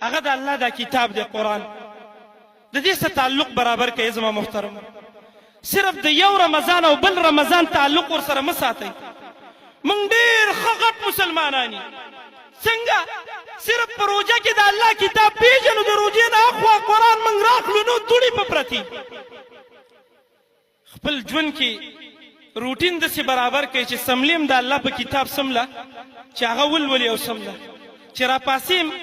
هغه د الله دا کتاب دی قرآن د دې سره تعلق برابر کوي زما محترم صرف د یو رمضان او بل رمضان تعلق ورسره مه ساتئ موږ ډېر ښه غټ مسلمانان یو څنګه صرف په روژه کې د الله کتاب پیژنو د روژې نه اخوا قرآن موږ راخلو نو دوړې په پرتي خپل ژوند کې روټین داسې برابر کوي چې سملیم د الله په کتاب سمله چې هغه ولولي او سمله چې راپاسیم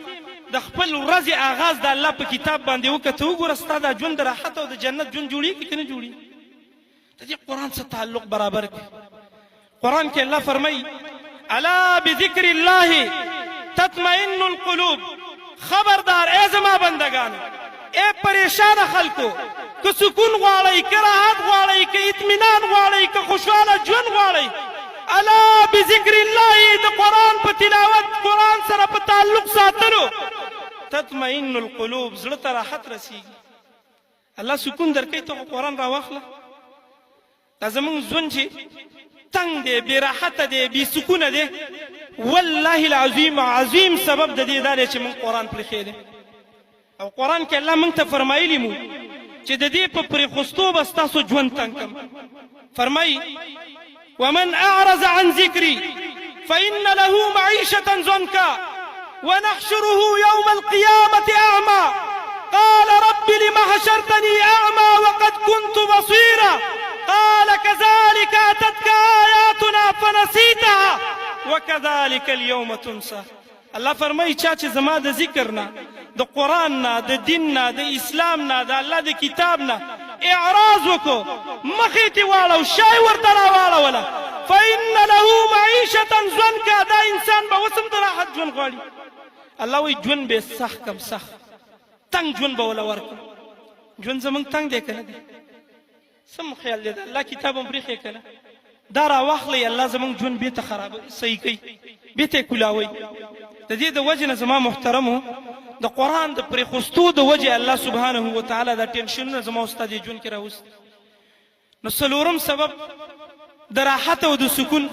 د خپل ورځې آغاز د الله په کتاب باندې وکړه ته وګوره ستا دا ژوند د راحت او د جنت ژوند جوړېږي که نه جوړېږي د دې قرآن سره تعلق برابر کړي قرآن کې الله فرمایي الا بذکر الله تطمئن القلوب خبردار ای زما بندگانو ای پریشان خلکو که سکون غواړئ که راحت غواړئ که اطمینان غواړئ که خوشحاله ژوند غواړئ الا بذکر الله د قرآن په تلاوت قرآن سره په تعلق ساتلو تطمئن القلوب زړه ته راحت رسیږي الله سکون درکوي ته خو قرآن راواخله دا زمونږ ژوند چې تنگ دی بې راحته دی بې سکونه دی والله العظیم عظیم سبب د دې دا دی چې موږ قرآن پرېښی دی او قرآن کې الله موږ ته فرمایلي مو چې د دې په پرېښستو به ستاسو ژوند تنګ کړم فرمایي ومن أعرض عن ذكري فإن له معيشة ضنكا ونحشره يوم القيامة أعمى قال رب لم حشرتني أعمى وقد كنت بصيرا قال كذلك أتتك آياتنا فنسيتها وكذلك اليوم تنسى الله فرمایي چا چې زما د ذکر نه د قرآن نه د دین نه د اسلام نه د الله د کتاب نه اعراض وکړو مخې ته واړو شی ورته راواړوله فإن له معیشة ضنکا دا انسان به اوس هم د راحت ژوند غواړي الله وایي ژوند به سخت کم سخت تنګ ژوند به وله ورکړم ژوند زموږ تنګ دی که نه دی سم خیال دی د الله کتاب هم پرېښی که نه دا راواخلئ الله زموږ ژوند بېرته خرابوي صحیح کوي بېرته یې کولاوئ د دې د وجې نه زما محترمو د قرآن د پرېښستو د وجې الله سبحانه وتعالی دا ټینشنونه زما او ستا دې ژوند کې راوستي نو څلورم سبب د راحت او د سکون